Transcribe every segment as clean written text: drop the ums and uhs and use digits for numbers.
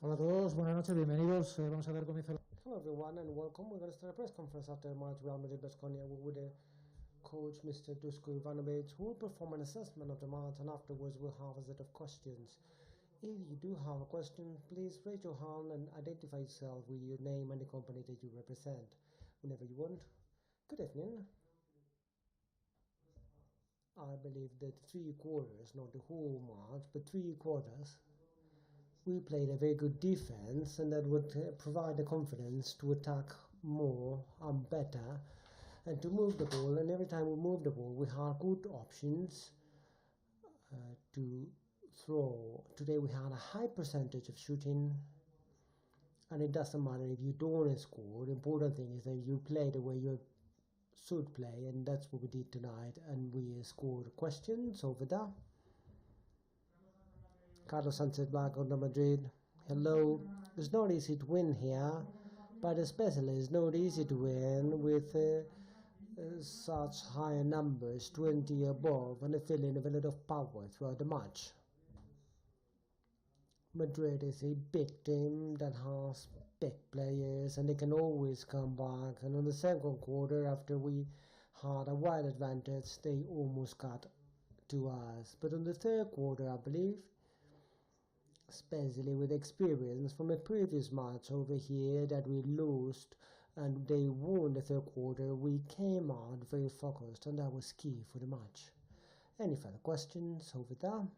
Hola a todos, buenas noches, bienvenidos. Vamos a dar comienzo. Hello everyone and welcome. We're going to start a press conference after Madrid Baskonia with the coach Mr. Dusko Ivanovic, who will perform an assessment of the match, and afterwards we'll have a set of questions. If you do have a question, please raise your hand and identify yourself with your name and the company that you represent whenever you want. Good evening. I believe that 3 quarters, not the whole match, but 3 quarters, we played a very good defense, and that would provide the confidence to attack more and better and to move the ball. And every time we moved the ball, we had good options to throw. Today we had a high percentage of shooting, and it doesn't matter if you don't score. The important thing is that you play the way you should play, and that's what we did tonight. And we scored questions over there. Carlos Sanchez back on the Madrid. Hello. It's not easy to win here, but especially it's not easy to win with such high numbers, 20 above, and a feeling of a lot of power throughout the match. Madrid is a big team that has big players, and they can always come back. And on the second quarter, after we had a wide advantage, they almost got to us. But on the third quarter, I believe, especially with experience from a previous match over here that we lost and they won the third quarter, we came out very focused, and that was key for the match. Any further questions over there?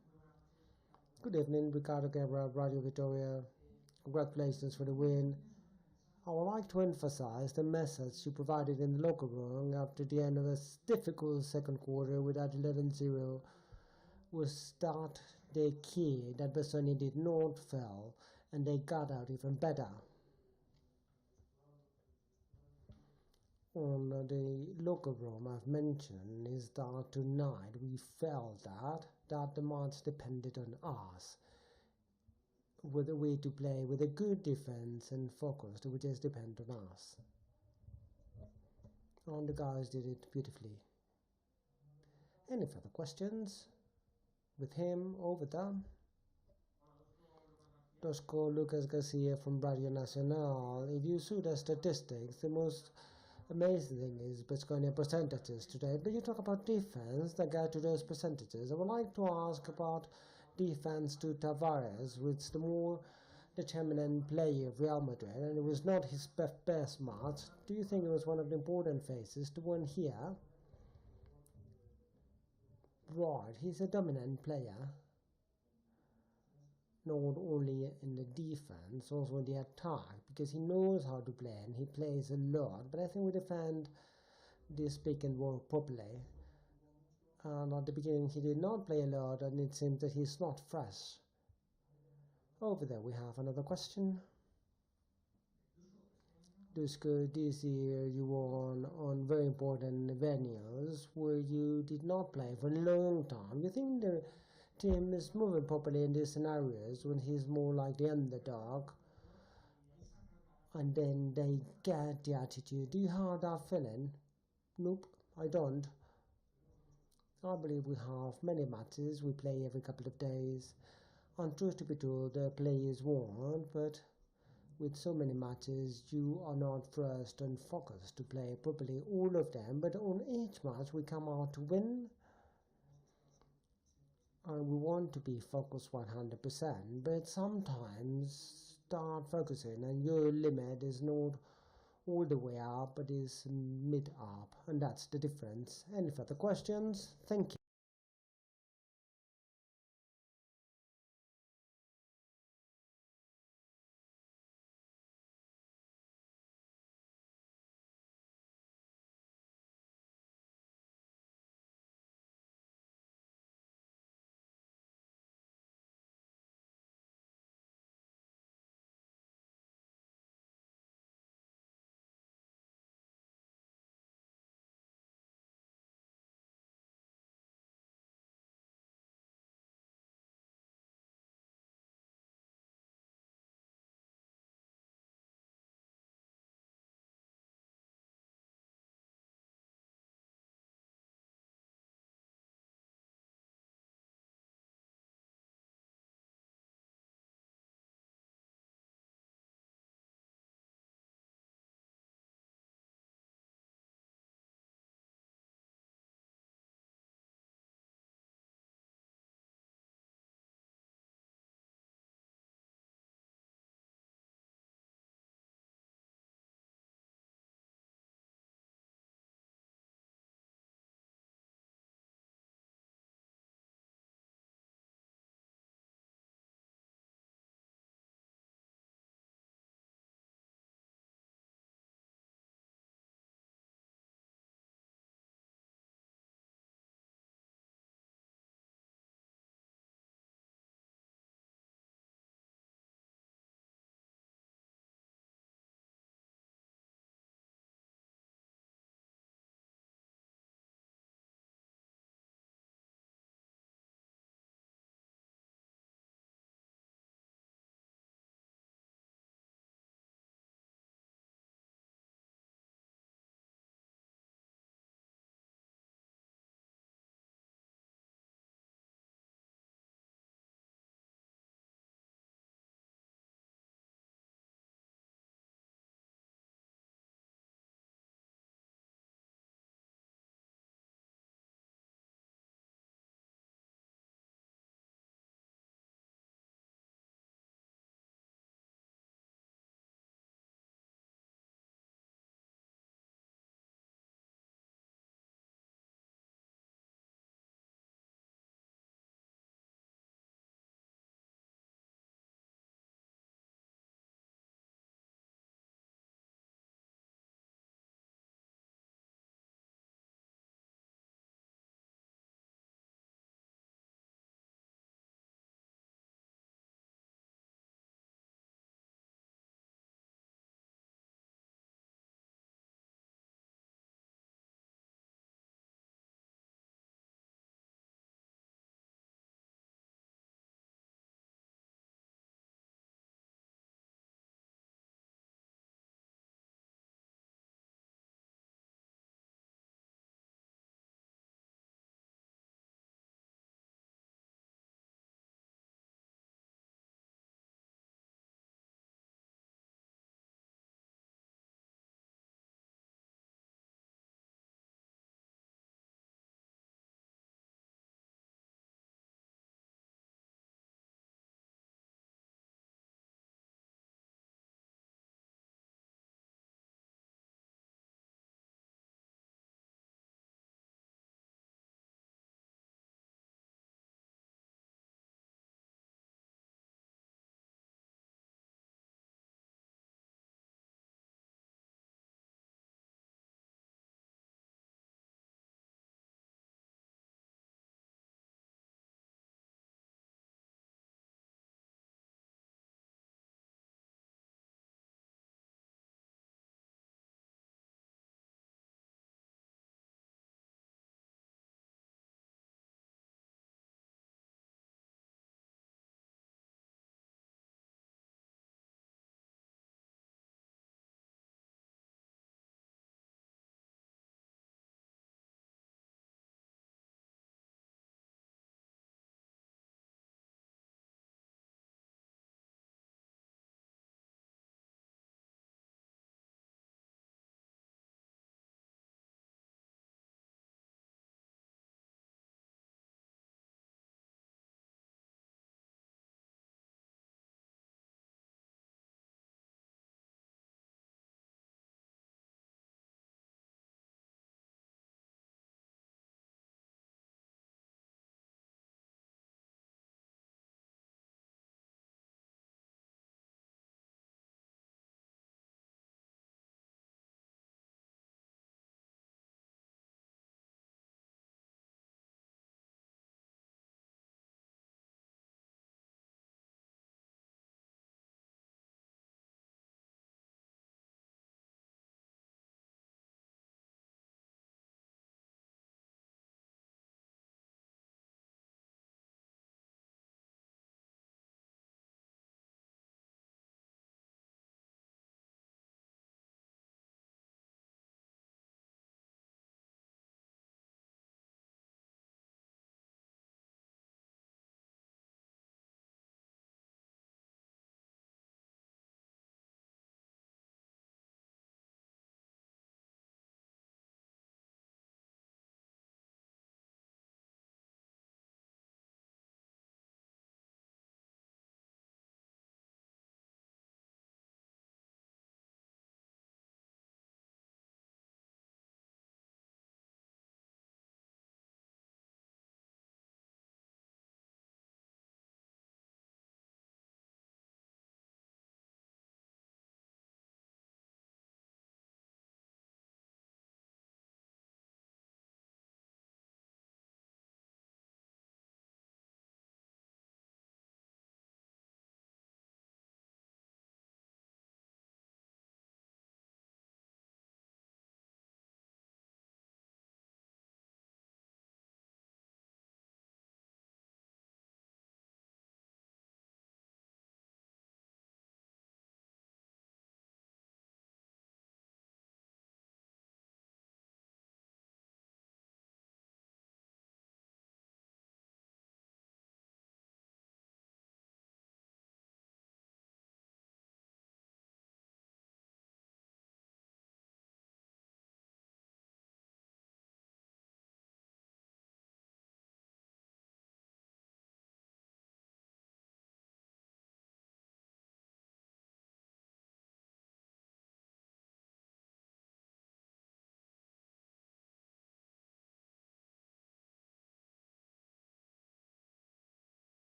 Good evening, Ricardo Guerra, Radio Victoria. Congratulations for the win. I would like to emphasize the message you provided in the locker room after the end of a difficult second quarter with that 11-0 was that the key that Baskonia did not fail, and they got out even better. On the locker room I've mentioned is that tonight we felt that the match depended on us, with a way to play with a good defense and focus, which just depend on us. And the guys did it beautifully. Any further questions? With him over there. Dusko Lucas Garcia from Radio Nacional. If you see the statistics, the most amazing thing is Baskonia percentages today. But you talk about defense that got to those percentages. I would like to ask about defense to Tavares, which is the more determinant player of Real Madrid, and it was not his best match. Do you think it was one of the important phases to win here? Right, he's a dominant player, not only in the defense, also in the attack, because he knows how to play and he plays a lot. But I think we defend this pick and roll properly. And at the beginning he did not play a lot, and it seems that he's not fresh. Over there we have another question. Dusko, this year you won on very important venues where you did not play for a long time. You think the team is moving properly in these scenarios when he's more like the underdog, and then they get the attitude? Do you have that feeling? Nope, I don't. I believe we have many matches. We play every couple of days. And truth to be told, the players won, but with so many matches, you are not first and focused to play properly all of them. But on each match, we come out to win, and we want to be focused 100%. But sometimes start focusing, and your limit is not all the way up, but is mid up, and that's the difference. Any further questions? Thank you.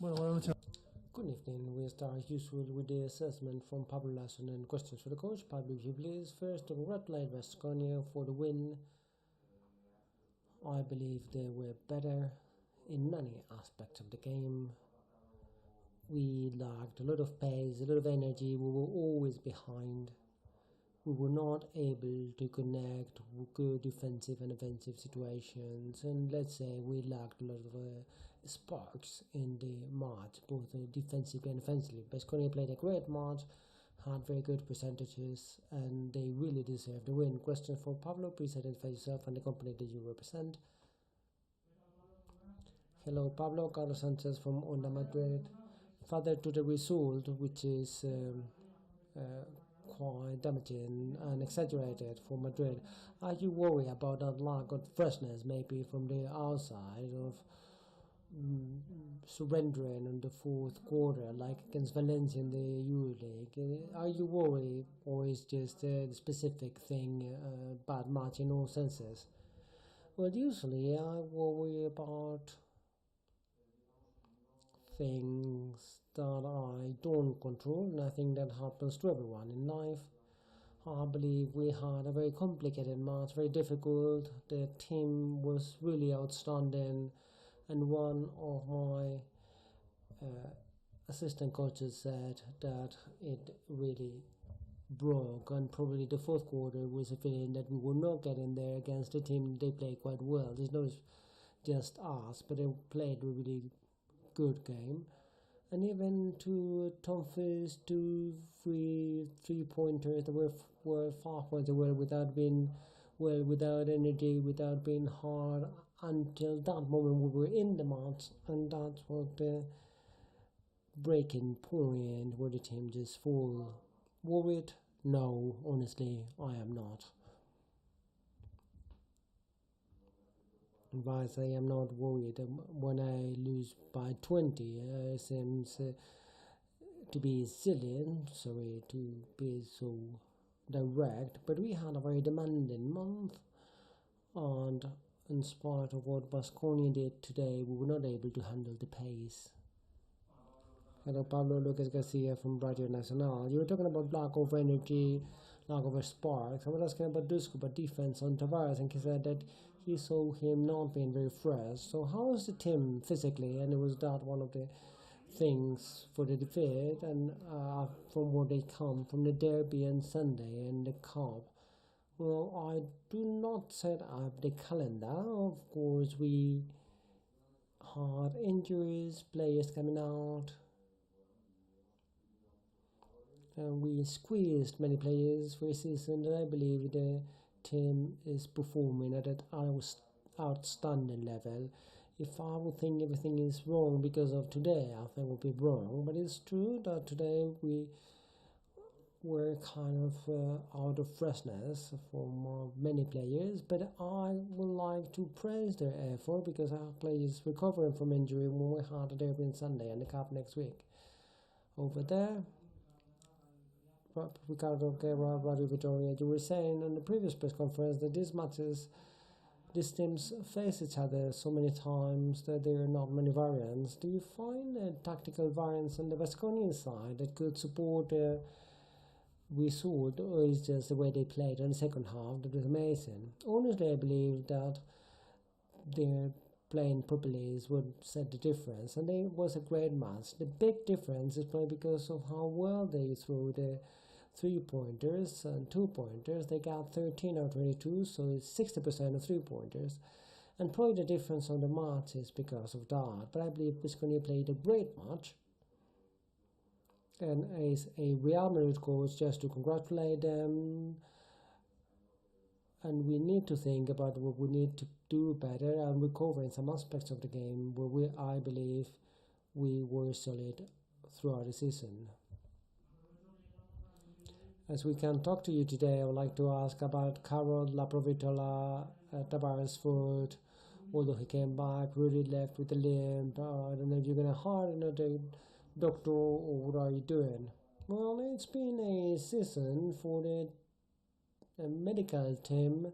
Bueno, buenas noches. Good evening. We start as usual with the assessment from Pablo Lasson and questions for the coach. Pablo, if you please, first to congratulate Baskonia for the win. I believe they were better in many aspects of the game. We lacked a lot of pace, a lot of energy. We were always behind. We were not able to connect good defensive and offensive situations, and let's say we lacked a lot of sparks in the match, both defensively and offensively. Baskonia played a great match, had very good percentages, and they really deserved the win. Question for Pablo, please identify yourself and the company that you represent. Hello, Pablo. Carlos Sanchez from Onda Madrid. Further to the result, which is quite damaging and exaggerated for Madrid. Are you worried about that lack of freshness, maybe from the outside of surrendering in the fourth quarter, like against Valencia in the EuroLeague? Are you worried, or is just a specific thing, bad match in all senses? Well, usually I worry about things that I don't control, and I think that happens to everyone in life. I believe we had a very complicated match, very difficult. The team was really outstanding, and one of my assistant coaches said that it really broke, and probably the fourth quarter was a feeling that we were not getting there against the team. They played quite well. It's not just us, but they played a really good game. And even to Tom's 2 3 pointers that were 5 points away without being well, without energy, without being hard until that moment we were in the match, and that's what the breaking point where the team just fall. Worried? No, honestly, I am not. If I say I'm not worried when I lose by 20, seems to be silly, sorry to be so direct, but we had a very demanding month, and in spite of what Baskonia did today, we were not able to handle the pace. Hello, Pablo Lucas Garcia from Radio Nacional. You were talking about lack of energy, lack of sparks. I was asking about Dusko, about defense on Tavares, and he said that he saw him not being very fresh. So how is the team physically? And it was that one of the things for the defeat, and from where they come, from the derby and Sunday and the cup. Well, I do not set up the calendar. Of course, we had injuries, players coming out, and we squeezed many players for a season, and I believe the team is performing at an outstanding level. If I would think everything is wrong because of today, I think it would be wrong. But it's true that today we were kind of out of freshness from many players. But I would like to praise their effort, because our players recovering from injury when we had a derby on Sunday and the cup next week. Over there, Ricardo Guerra, Radio Victoria, you were saying on the previous press conference that these teams face each other so many times that there are not many variants. Do you find a tactical variance on the Baskonian side that could support the result, or is just the way they played in the second half that was amazing? Honestly, I believe that their playing properly is what set the difference, and it was a great match. The big difference is probably because of how well they threw the 3-pointers and 2-pointers. They got 13 out of 22, so it's 60% of 3-pointers. And probably the difference on the match is because of that. But I believe Baskonia played a great match. And as a Real Madrid coach, just to congratulate them. And we need to think about what we need to do better and recover in some aspects of the game where I believe we were solid throughout the season. As we can talk to you today, I would like to ask about Carol Laprovitola, Tavares' foot. Although he came back, really left with a limp. I don't know if you're going to hire another doctor or what are you doing? Well, it's been a season for the medical team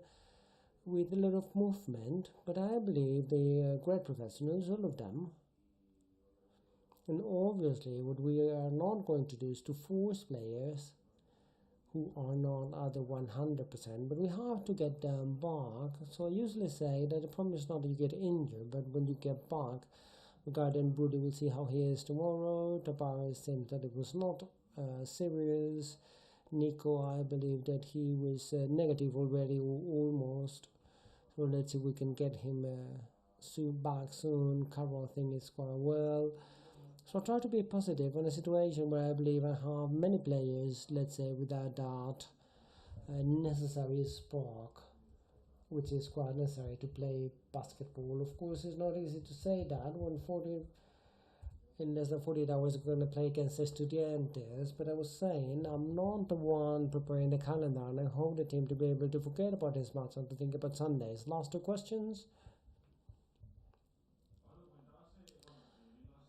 with a lot of movement, but I believe they are great professionals, all of them. And obviously, what we are not going to do is to force players who are not at the 100%, but we have to get them back. So I usually say that the problem is not that you get injured, but when you get back, regarding Brody, we'll see how he is tomorrow. Tavares seems that it was not serious. Nico, I believe that he was negative already, almost. So let's see if we can get him back soon. Carroll, I think, is going well. So I try to be positive in a situation where I believe I have many players, let's say, without that necessary spark, which is quite necessary to play basketball. Of course, it's not easy to say that when in less than 48 hours we're going to play against Estudiantes, but I was saying I'm not the one preparing the calendar, and I hope the team to be able to forget about this match and to think about Sundays. Last two questions.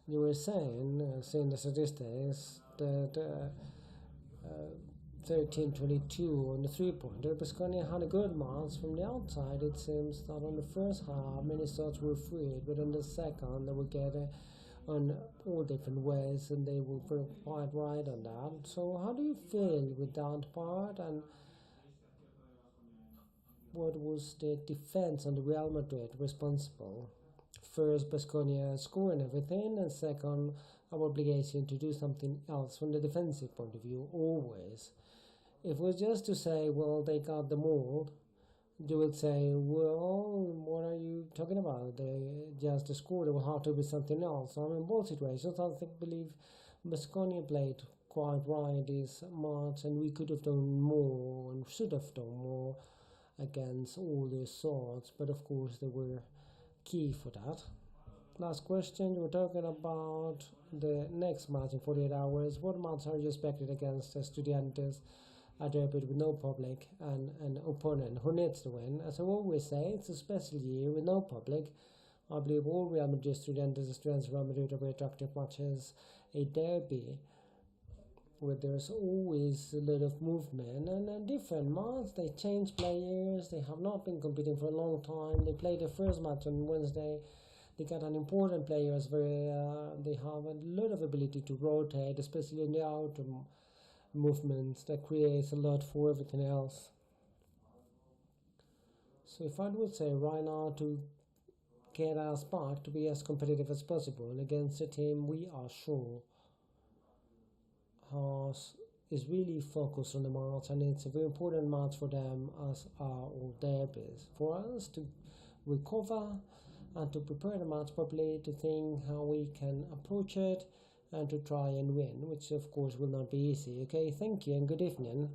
You were saying, seeing the statistics, that 13-22 on the three-pointer. Baskonia had a good match from the outside. It seems that on the first half, many shots were freed, but in the second, they would get on all different ways, and they were quite right on that. So, how do you feel with that part, and what was the defense on the Real Madrid responsible? First, Baskonia scoring everything, and second, our obligation to do something else from the defensive point of view, always. If it was just to say, well, they got the mold, you would say, well, what are you talking about? They just scored, it will have to be something else. So, in both situations, I believe Baskonia played quite right this match, and we could have done more and should have done more against all the sorts, but of course, they were key for that. Last question, you were talking about the next match in 48 hours. What match are you expected against Estudiantes? A derby with no public and an opponent who needs to win? As I always say, it's a special year with no public. I believe all Real Madrid students Real Madrid are very attractive matches. A derby where there's always a lot of movement and a different match. They change players. They have not been competing for a long time. They played the first match on Wednesday. They got an important players. They have a lot of ability to rotate, especially in the outer movements. That creates a lot for everything else. So if I would say right now to get us back to be as competitive as possible against a team we are sure is really focused on the match, and it's a very important match for them as are all derbies. For us to recover and to prepare the match properly, to think how we can approach it and to try and win, which of course will not be easy. Okay, thank you and good evening.